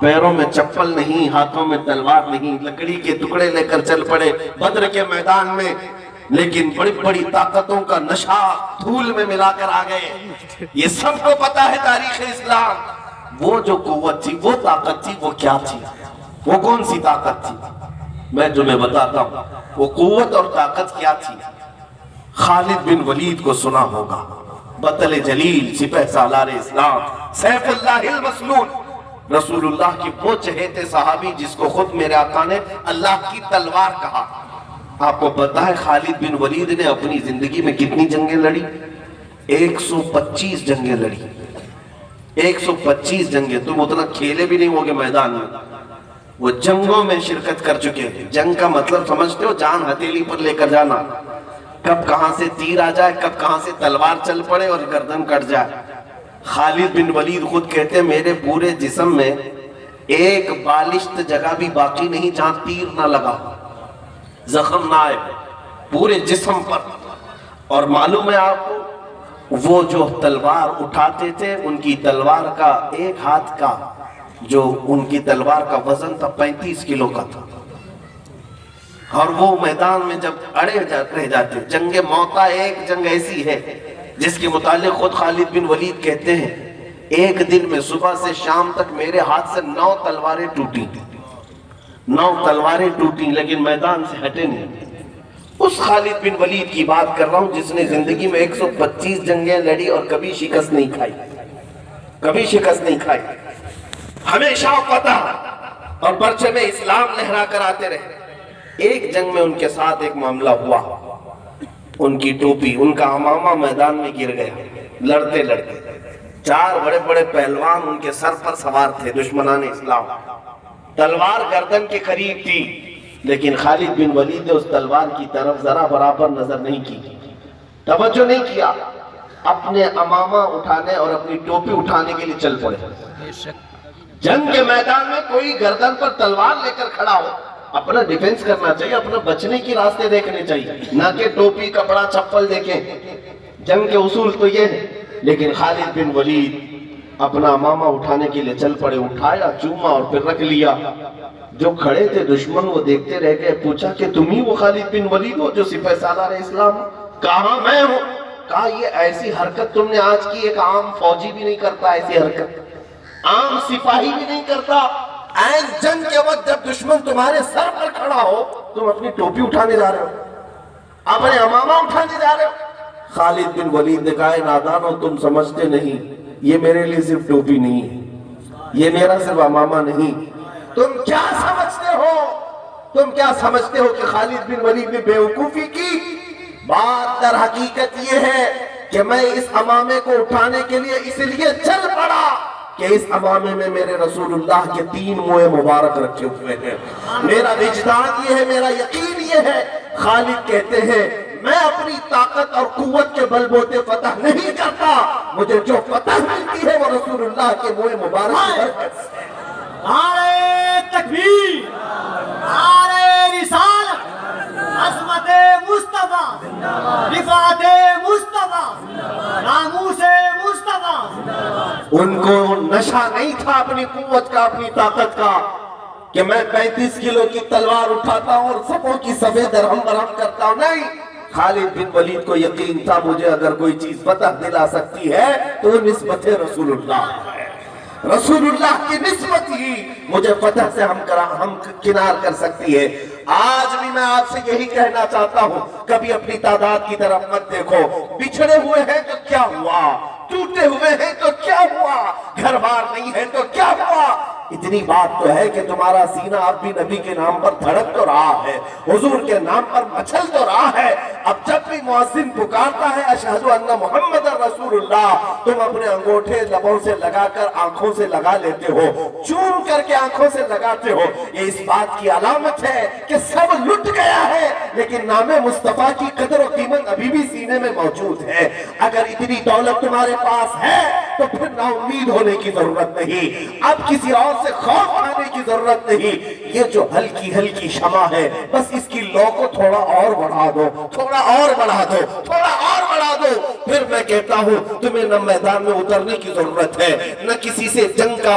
پیروں میں چپل نہیں، ہاتھوں میں تلوار نہیں، لکڑی کے ٹکڑے لے کر چل پڑے بدر کے میدان میں، لیکن بڑی بڑی طاقتوں کا نشہ دھول میں ملا کر آ گئے۔ یہ سب کو پتا ہے تاریخ اسلام۔ وہ جو قوت تھی، وہ طاقت تھی، وہ کیا تھی؟ وہ کون سی طاقت تھی؟ میں تمہیں بتاتا ہوں وہ قوت اور طاقت کیا تھی۔ خالد بن ولید کو سنا ہوگا، بطل جلیل، سپہ سالار اسلام، سیف اللہ المسلول، رسول اللہ کی وہ چہیتے صحابی جس کو خود میرے آقا نے اللہ کی تلوار کہا۔ آپ کو پتا ہے خالد بن ولید نے اپنی زندگی میں کتنی جنگیں لڑی؟ 125 جنگیں لڑی۔ 125 جنگیں۔ تم اتنا کھیلے بھی نہیں ہوگے میدان میں، وہ جنگوں میں شرکت کر چکے ہیں۔ جنگ کا مطلب سمجھتے ہو؟ جان ہتھیلی پر لے کر جانا، کب کہاں سے تیر آ جائے، کب کہاں سے تلوار چل پڑے اور گردن کٹ جائے۔ خالد بن ولید خود کہتے ہیں میرے پورے جسم میں ایک بالشت جگہ بھی باقی نہیں جہاں تیر نہ لگا، زخم نہ آئے پورے جسم پر۔ اور معلوم ہے آپ کو وہ جو تلوار اٹھاتے تھے، ان کی تلوار کا ایک ہاتھ کا جو ان کی تلوار کا وزن تھا 35 کلو کا تھا۔ اور وہ میدان میں جب اڑے رہ جاتے، جنگ موتا ایک جنگ ایسی ہے جس کے متعلق خود خالد بن ولید کہتے ہیں ایک دن میں صبح سے شام تک میرے ہاتھ سے 9 تلواریں ٹوٹی، 9 تلواریں ٹوٹی، لیکن میدان سے ہٹے نہیں۔ اس خالد بن ولید کی بات کر رہا ہوں جس نے زندگی میں 125 جنگیں لڑی اور کبھی شکست نہیں کھائی، کبھی شکست نہیں کھائی، ہمیشہ فتح اور پرچم اسلام لہرا کر آتے رہے۔ ایک جنگ میں ان کے ساتھ ایک معاملہ ہوا، ان کی ٹوپی، ان کا عمامہ میدان میں گر گیا لڑتے لڑتے۔ 4 بڑے بڑے پہلوان ان کے سر پر سوار تھے، دشمنان اسلام، تلوار گردن کے قریب تھی، لیکن خالد بن ولید نے اس تلوار کی طرف ذرا برابر نظر نہیں کی، توجہ نہیں کیا، اپنے عمامہ اٹھانے اور اپنی ٹوپی اٹھانے کے لیے چل پڑے۔ جنگ کے میدان میں کوئی گردن پر تلوار لے کر کھڑا ہو، اپنا ڈیفنس کرنا چاہیے، اپنا بچنے کی راستے دیکھنے چاہیے، نہ کہ ٹوپی کپڑا چپل دیکھیں۔ جنگ کے اصول تو یہ ہے، لیکن خالد بن ولید اپنا عمامہ اٹھانے کے لیے چل پڑے، اٹھایا، چوما اور پھر رکھ لیا۔ جو کھڑے تھے دشمن وہ دیکھتے رہ گئے، پوچھا کہ تم ہی وہ خالد بن ولید ہو جو سپہ سالار اسلام ہو؟ کہا میں ہوں۔ کہا یہ ایسی حرکت تم نے آج کی، ایک عام فوجی بھی نہیں کرتا ایسی حرکت، عام سپاہی بھی نہیں کرتا۔ این جنگ کے وقت جب دشمن تمہارے سر پر کھڑا ہو، تم اپنی ٹوپی اٹھانے جا رہے ہو، اپنے عمامہ اٹھانے جا رہے ہو۔ خالد بن ولید نے کہا نادانو تم سمجھتے نہیں، یہ میرے لیے صرف ٹوپی نہیں ہے، یہ میرا صرف عمامہ نہیں۔ تم کیا سمجھتے ہو؟ تم کیا سمجھتے ہو کہ خالد بن ولید نے بے وقوفی کی؟ بات در حقیقت یہ ہے کہ میں اس عمامے کو اٹھانے کے لیے اس لیے چل پڑا کہ اس عمامے میں میرے رسول اللہ کے 3 موئے مبارک رکھے ہوئے ہیں۔ میرا وجدان یہ ہے، میرا یقین یہ ہے۔ خالد کہتے ہیں میں اپنی طاقت اور قوت کے بل بوتے فتح نہیں کرتا، مجھے جو فتح ملتی ہے وہ رسول اللہ کے موئے مبارک کی برکت سے۔ نعرہ تکبیر، نعرہ رسالت، عظمت مصطفیٰ، رفعت مصطفیٰ، ناموس مصطفیٰ۔ ان کو نشہ نہیں تھا اپنی قوت کا، اپنی طاقت کا، کہ میں 35 کلو کی تلوار اٹھاتا ہوں اور صفوں کی صفیں درہم برہم کرتا ہوں، نہیں۔ خالد بن ولید کو یقین تھا مجھے اگر کوئی چیز فتح دلا سکتی ہے تو نسبت رسول اللہ ہے، رسول اللہ کی نسبت ہی مجھے فتح سے ہم کنار کر سکتی ہے۔ آج بھی میں آپ سے یہی کہنا چاہتا ہوں، کبھی اپنی تعداد کی طرف مت دیکھو، بچھڑے ہوئے ہیں تو کیا ہوا، ٹوٹے ہوئے ہیں تو کیا ہوا، گھر بار نہیں ہے تو کیا ہوا، اتنی بات تو ہے کہ تمہارا سینہ اب بھی نبی کے نام پر دھڑک تو رہا ہے، حضور کے نام پر مچل تو رہا ہے۔ اب جب بھی مؤذن پکارتا ہے اشہد ان محمد رسول اللہ، تم اپنے انگوٹھے لبوں سے لگا کر آنکھوں سے لگا لیتے ہو، چوم کر کے آنکھوں سے لگاتے ہو، یہ اس بات کی علامت ہے کہ سب لٹ گیا ہے، لیکن نام مصطفیٰ کی قدر و قیمت ابھی بھی سینے میں موجود ہے۔ اگر اتنی دولت تمہارے پاس ہے تو پھر نا امید ہونے کی ضرورت نہیں، اب کسی اور سے خوف کھانے کی ضرورت نہیں۔ یہ جو ہلکی ہلکی شمع ہے بس اس کی لو کو تھوڑا اور بڑھا دو، تھوڑا اور بڑھا دو، تھوڑا اور بڑھا دو، پھر میں کہتا ہوں تمہیں نہ میدان میں اترنے کی ضرورت ہے، نہ کسی سے جنگ کا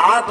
8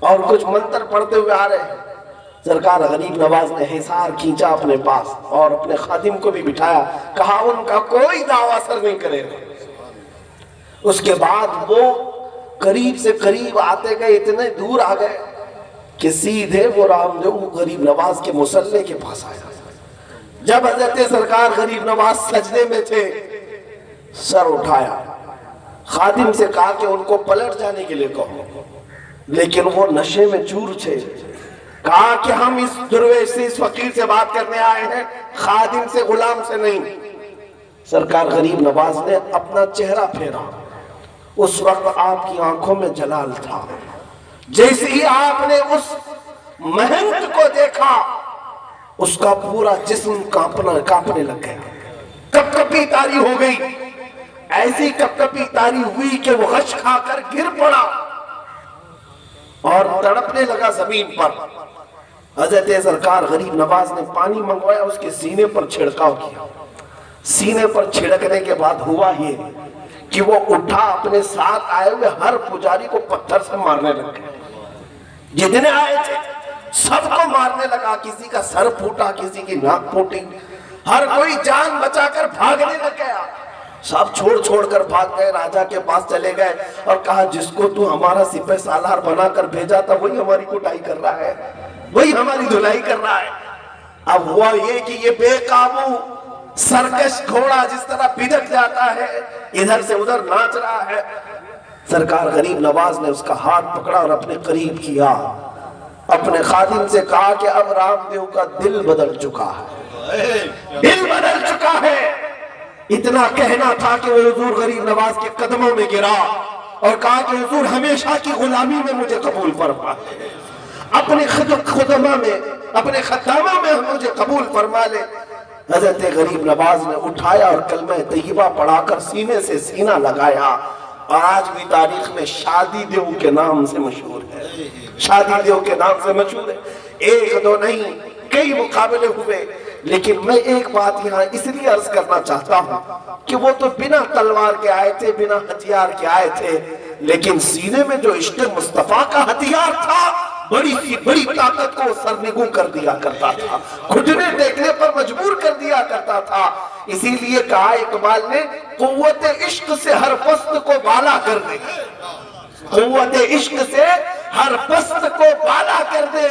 اور کچھ منتر پڑھتے ہوئے آ رہے ہیں. سرکار غریب نواز نے حصار کھینچا اپنے پاس اور اپنے خادم کو بھی بٹھایا, کہا ان کا کوئی دعویٰ اثر نہیں کرے گا. اس کے بعد وہ قریب سے قریب آتے گئے, اتنے دور آ گئے کہ سیدھے وہ رام دیو غریب نواز کے مصلے کے پاس آیا. جب حضرت سرکار غریب نواز سجدے میں تھے, سر اٹھایا, خادم سے کہا کہ ان کو پلٹ جانے کے لیے کہو, لیکن وہ نشے میں چور تھے. کہا کہ ہم اس درویش سے, اس فقیر سے بات کرنے آئے ہیں, خادم سے, غلام سے نہیں. سرکار غریب نواز نے اپنا چہرہ پھیرا. اس وقت آپ کی آنکھوں میں جلال تھا. جیسے ہی آپ نے اس مہنت کو دیکھا, اس کا پورا جسم کانپنے لگ گیا, کپ کپی تاری ہو گئی. ایسی کپ کپی تاری ہوئی کہ وہ غش کھا کر گر پڑا اور تڑپنے لگا زمین پر. حضرت سرکار غریب نواز نے پانی منگوایا, اس کے سینے پر چھڑکاؤ کیا. سینے پر چھڑکنے کے بعد ہوا یہ کہ وہ اٹھا, اپنے ساتھ آئے ہوئے ہر پجاری کو پتھر سے مارنے لگ گئے. جتنے آئے تھے سب کو مارنے لگا. کسی کا سر پھوٹا, کسی کی ناک پھوٹی, ہر کوئی جان بچا کر بھاگنے لگ گیا. سب چھوڑ کر بھاگ گئے, راجا کے پاس چلے گئے اور کہا جس کو تو ہمارا سپہ سالار بنا کر بھیجا تھا وہی ہماری کٹائی کر رہا ہے, وہی ہماری دھلائی کر رہا ہے. اب ہوا یہ کہ یہ بے قابو سرکش گھوڑا جس طرح بھدک جاتا ہے, ادھر سے ادھر ناچ رہا ہے. سرکار غریب نواز نے اس کا ہاتھ پکڑا اور اپنے قریب کیا, اپنے خادم سے کہا کہ اب رام دیو کا دل بدل چکا ہے, دل بدل چکا ہے. اتنا کہنا تھا کہ وہ حضور غریب نواز کے قدموں میں گرا اور کہا کہ حضور ہمیشہ کی غلامی میں مجھے قبول فرما لے, اپنے خدمہ میں, اپنے خدامہ میں مجھے قبول فرما لے. حضرت غریب نواز نے اٹھایا اور کلمہ طیبہ پڑھا کر سینے سے سینہ لگایا, اور آج بھی تاریخ میں شادی دیو کے نام سے مشہور ہے, شادی دیو کے نام سے مشہور ہے. ایک دو نہیں, کئی مقابلے ہوئے. لیکن میں ایک بات یہاں اس لیے عرض کرنا چاہتا ہوں کہ وہ تو بنا تلوار کے آئے تھے, بنا ہتھیار کے آئے تھے, لیکن سینے میں جو عشق مصطفیٰ کا ہتھیار تھا, بڑی سی بڑی طاقت کو سرنگوں کر دیا کرتا تھا, گھٹنے ٹیکنے پر مجبور کر دیا کرتا تھا. اسی لیے کہا اقبال نے, قوت عشق سے ہر پست کو بالا کر دے, قوت عشق سے ہر پست کو بالا کر دے,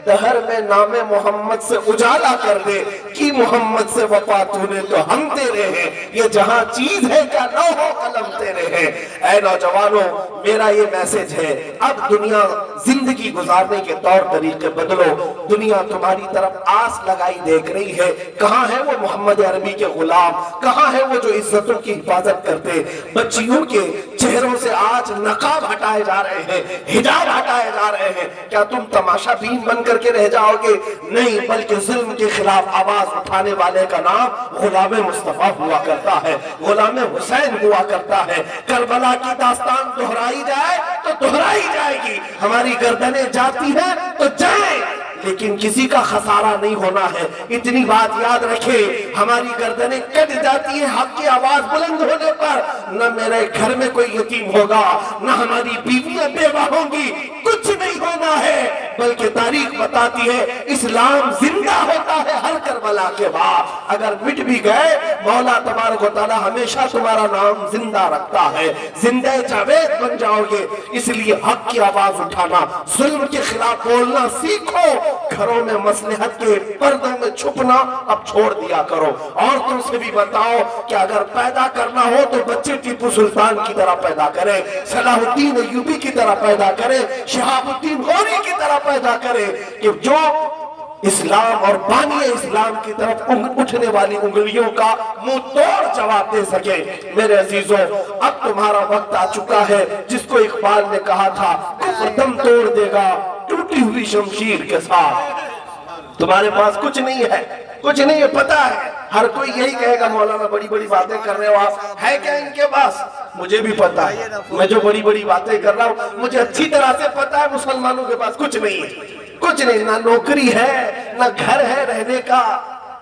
دہر میں نام محمد سے اجالا کر دے, کی محمد سے وفا تو نے تو ہم تیرے ہیں, یہ جہاں چیز ہے کیا لوح و قلم تیرے ہیں. اے نوجوانوں, میرا یہ میسج ہے, اب دنیا زندگی گزارنے کے طور طریقے بدلو. دنیا تمہاری طرف آس لگائی دیکھ رہی ہے. کہاں ہے وہ محمد عربی کے غلام, کہاں ہے وہ جو عزتوں کی حفاظت کرتے. بچیوں کے چہروں سے آج نقاب ہٹائے جا رہے ہیں, حجاب ہٹائے جا رہے ہیں. کیا تم تماشا بین بن کر کے رہ جاؤ گے؟ نہیں, بلکہ ظلم کے خلاف آواز اٹھانے والے کا نام غلام مصطفیٰ ہوا کرتا ہے, غلام حسین ہوا کرتا ہے. کربلا کی داستان دہرائی جائے تو دہرائی جائے گی, ہماری گردنیں جاتی ہیں تو جائیں, لیکن کسی کا خسارہ نہیں ہونا ہے. اتنی بات یاد رکھے, ہماری گردنیں کٹ جاتی ہیں حق کی آواز بلند ہونے پر. نہ میرے گھر میں کوئی یتیم ہوگا, نہ ہماری بیویاں بیوہ ہوں گی, کچھ نہیں ہونا ہے. بلکہ تاریخ بتاتی ہے اسلام زندہ ہوتا ہے ہر کربلا کے بعد. اگر مٹ بھی گئے, مولا تبارک و تعالی ہمیشہ تمہارا نام زندہ رکھتا ہے, زندہ جاوید بن جاؤ گے. اس لیے حق کی آواز اٹھانا, ظلم کے خلاف بولنا سیکھو. گھروں میں مصلحت کے پردوں میں چھپنا اب چھوڑ دیا کرو. عورتوں سے بھی بتاؤ کہ اگر پیدا کرنا ہو تو بچے ٹیپو سلطان کی طرح پیدا کریں, صلاح الدین ایوبی کی طرح پیدا کریں, شہاب الدین غوری کی طرح پیدا کریں, کہ جو اسلام اور بانی اسلام کی طرف اٹھنے والی انگلیوں کا منہ توڑ جواب دے سکے. میرے عزیزوں, اب تمہارا وقت آ چکا ہے جس کو اقبال نے کہا تھا, کفر دم توڑ دے گا ٹوٹی ہوئی شمشیر کے ساتھ. تمہارے پاس کچھ نہیں ہے, کچھ نہیں ہے, پتا ہے. ہر کوئی یہی کہے گا مولانا بڑی بڑی باتیں کر رہے ہو آپ, ہے کیا ان کے پاس؟ مجھے بھی پتا ہے, میں جو بڑی بڑی باتیں کر رہا ہوں مجھے اچھی طرح سے پتا ہے مسلمانوں کے پاس کچھ نہیں ہے, کچھ نہیں. نہ نوکری ہے, نہ گھر ہے رہنے کا,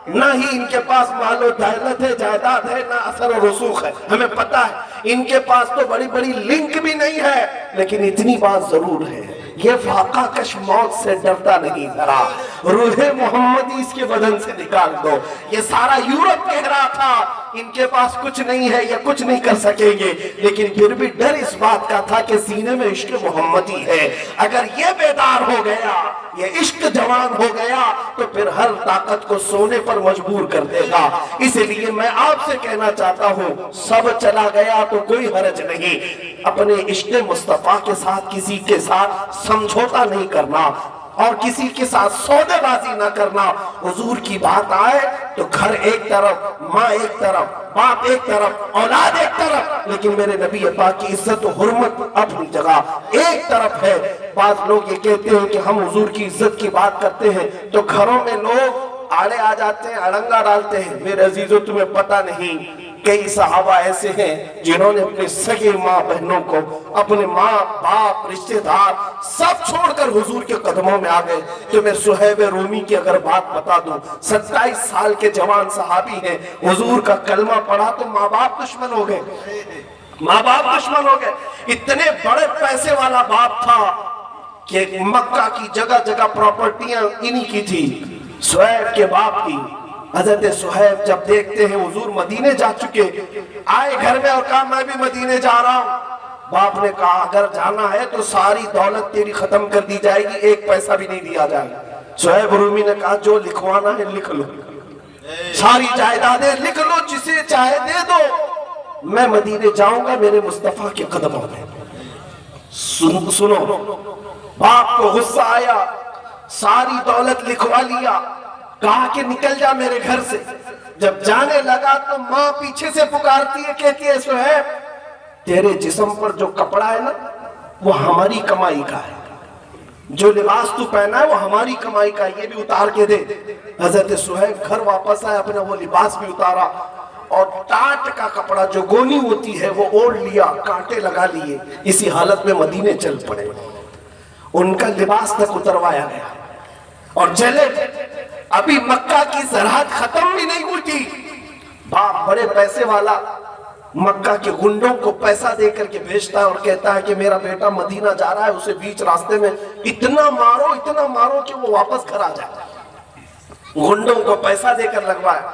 نہ ہی ان کے پاس مال و دولت ہے, جائیداد ہے, نہ اثر و رسوخ ہے. ہمیں پتا ہے ان کے پاس تو بڑی بڑی لنک بھی نہیں ہے, لیکن اتنی بات ضرور ہے یہ فاقہ کش موت سے ڈرتا نہیں ذرا، روح محمدی اس کے بدن سے نکال دو۔ یہ سارا یورپ کہہ رہا تھا ان کے پاس کچھ نہیں ہے، یہ کچھ نہیں کر سکیں گے، لیکن پھر بھی ڈر اس بات کا تھا کہ سینے میں عشق محمدی ہے۔ اگر یہ بیدار ہو گیا، یہ عشق جوان ہو گیا، تو پھر ہر طاقت کو سونے پر مجبور کر دے گا۔ اس لیے میں آپ سے کہنا چاہتا ہوں، سب چلا گیا تو کوئی حرج نہیں، اپنے عشق مصطفیٰ کے ساتھ کسی کے ساتھ سمجھوتا نہیں کرنا اور کسی کے ساتھ سودے بازی نہ کرنا۔ حضور کی بات آئے تو گھر ایک طرف، ماں ایک طرف، باپ ایک طرف، اولاد ایک طرف، لیکن میرے نبی پاک کی عزت و حرمت اپنی جگہ ایک طرف ہے۔ بعض لوگ یہ کہتے ہیں کہ ہم حضور کی عزت کی بات کرتے ہیں تو گھروں میں لوگ آڑے آ جاتے ہیں، اڑنگا ڈالتے ہیں۔ میرے عزیزو تمہیں پتہ نہیں، کئی صحابہ ایسے ہیں جنہوں نے اپنے سگے ماں بہنوں کو، اپنے ماں باپ رشتہ دار سب چھوڑ کر حضور کے قدموں میں آ گئے۔ تو میں صہیب رومی کی اگر بات بتا دوں، 27 سال کے جوان صحابی ہیں، حضور کا کلمہ پڑھا تو ماں باپ دشمن ہو گئے، ماں باپ دشمن ہو گئے۔ اتنے بڑے پیسے والا باپ تھا کہ مکہ کی جگہ جگہ پراپرٹیاں انہی کی تھی، صہیب کے باپ کی۔ حضرت صہیب جب دیکھتے ہیں حضور مدینے جا چکے، آئے گھر میں اور کہا میں بھی مدینے جا رہا ہوں۔ باپ نے کہا اگر جانا ہے تو ساری دولت تیری ختم کر دی جائے گی، ایک پیسہ بھی نہیں دیا جائے گا۔ صہیب رومی نے کہا جو لکھوانا ہے لکھ لو، ساری جائیدادیں لکھ لو، جسے چاہے دے دو، میں مدینے جاؤں گا میرے مصطفیٰ کے قدموں میں۔ سنو، باپ کو غصہ آیا، ساری دولت لکھوا لیا، کہا کہ نکل جا میرے گھر سے۔ جب جانے لگا تو ماں پیچھے سے پکارتی ہے، کہتی ہے صہیب تیرے جسم پر جو کپڑا ہے نا وہ ہماری کمائی کا ہے، جو لباس تو پہنا ہے وہ ہماری کمائی کا ہے، یہ بھی اتار کے دے۔ حضرت صہیب گھر واپس آئے، اپنا وہ لباس بھی اتارا اور ٹاٹ کا کپڑا جو گونی ہوتی ہے وہ اوڑھ لیا، کانٹے لگا لیے، اسی حالت میں مدینے چل پڑے۔ ان کا لباس تک اتروایا گیا اور چلے۔ ابھی مکہ کی سرحد ختم بھی نہیں ہوئی تھی، باپ بڑے پیسے والا مکہ کے گنڈوں کو پیسہ دے کر کے بھیجتا ہے اور کہتا ہے کہ میرا بیٹا مدینہ جا رہا ہے، اسے بیچ راستے میں اتنا مارو کہ وہ واپس گھر آ جائے۔ گنڈوں کو پیسہ دے کر لگوایا،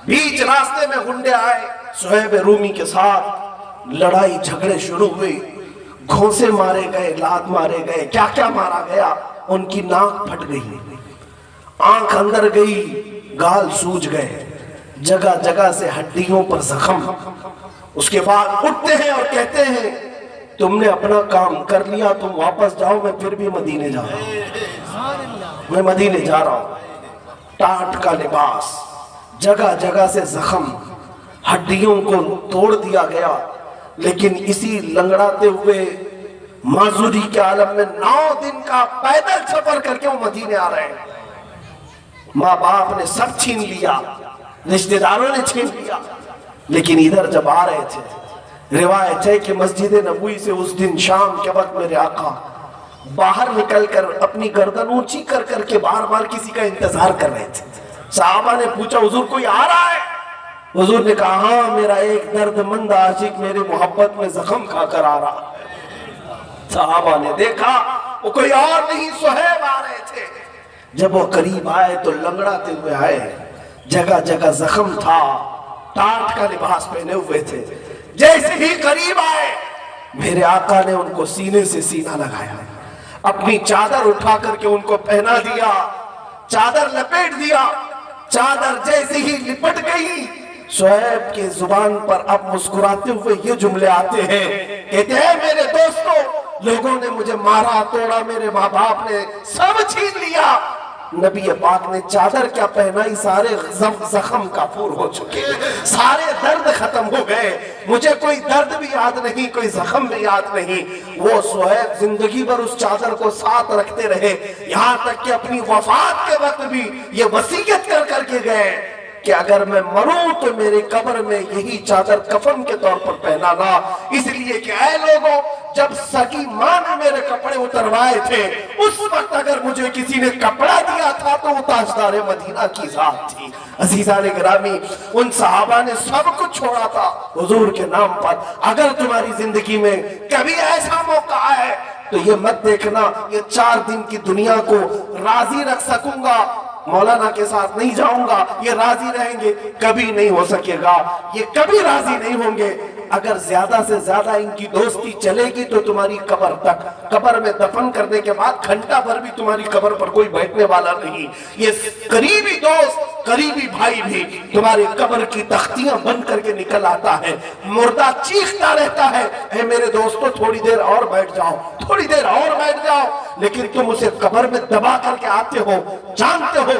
بیچ راستے میں گنڈے آئے، صہیب رومی کے ساتھ لڑائی جھگڑے شروع ہوئے، گھونسے مارے گئے، لات مارے گئے، کیا کیا مارا گیا۔ ان کی ناک پھٹ گئی، آنکھ اندر گئی، گال سوج گئے، جگہ جگہ سے ہڈیوں پر زخم۔ اس کے بعد اٹھتے ہیں اور کہتے ہیں تم نے اپنا کام کر لیا، تم واپس جاؤ، میں پھر بھی مدینے جا رہا ہوں، میں مدینے جا رہا ہوں۔ ٹاٹ کا لباس، جگہ جگہ سے زخم، ہڈیوں کو توڑ دیا گیا، لیکن اسی لنگڑاتے ہوئے معذوری کے عالم میں 9 دن کا پیدل سفر کر کے وہ مدینے آ رہے ہیں۔ ماں باپ نے سب چھین لیا، رشتہ داروں نے چھین لیا، لیکن ادھر جب آ رہے تھے، روایت ہے کہ مسجد نبوی سے اس دن شام کے وقت میرے آقا باہر نکل کر اپنی گردن اونچی کر کر کے بار بار کسی کا انتظار کر رہے تھے۔ صحابہ نے پوچھا حضور کوئی آ رہا ہے؟ حضور نے کہا ہاں میرا ایک درد مند عاشق میرے محبت میں زخم کھا کر آ رہا ہے۔ صحابہ نے دیکھا وہ کوئی اور نہیں، صہیب آ رہے تھے۔ جب وہ قریب آئے تو لنگڑاتے ہوئے آئے، جگہ جگہ زخم تھا، ٹاٹ کا لباس پہنے ہوئے تھے۔ جیسے ہی قریب آئے میرے آقا نے ان کو سینے سے سینہ لگایا، اپنی چادر اٹھا کر کے ان کو پہنا دیا، چادر لپیٹ دیا۔ چادر جیسے ہی لپٹ گئی، صہیب کے زبان پر اب مسکراتے ہوئے یہ جملے آتے ہیں، کہتے ہیں میرے دوستو لوگوں نے مجھے مارا توڑا، میرے ماں باپ نے سب چھین لیا، نبی پاک نے چادر کیا پہنائی، سارے زخم کافور ہو چکے، سارے درد ختم ہو گئے، مجھے کوئی درد بھی یاد نہیں، کوئی زخم بھی یاد نہیں۔ وہ صہیب زندگی بھر اس چادر کو ساتھ رکھتے رہے، یہاں تک کہ اپنی وفات کے وقت بھی یہ وصیت کر کر کے گئے کہ اگر میں مروں تو میرے قبر میں یہی چادر کفن کے طور پر پہنانا، اس لیے کہ اے لوگوں جب سگی ماں نے میرے کپڑے اتروائے تھے اس وقت اگر مجھے کسی نے کپڑا دیا تھا تو وہ تاجدار مدینہ کی ذات تھی۔ عزیزان گرامی، ان صحابہ نے سب کچھ چھوڑا تھا حضور کے نام پر۔ اگر تمہاری زندگی میں کبھی ایسا موقع آئے تو یہ مت دیکھنا یہ 4 دن کی دنیا کو راضی رکھ سکوں گا، مولانا کے ساتھ نہیں جاؤں گا، یہ راضی رہیں گے، کبھی نہیں ہو سکے گا، یہ کبھی راضی نہیں ہوں گے۔ اگر زیادہ سے زیادہ ان کی دوستی چلے گی تو تمہاری قبر تک، قبر میں دفن کرنے کے بعد گھنٹہ بھر بھی تمہاری قبر پر کوئی بیٹھنے والا نہیں۔ یہ قریبی دوست، قریبی بھائی بھی تمہاری قبر کی تختیاں بن کر کے نکل آتا ہے، مردہ چیختا رہتا ہے، اے میرے دوستو تھوڑی دیر اور بیٹھ جاؤ، تھوڑی دیر اور بیٹھ جاؤ، لیکن تم اسے قبر میں دبا کر کے آتے ہو، جانتے ہو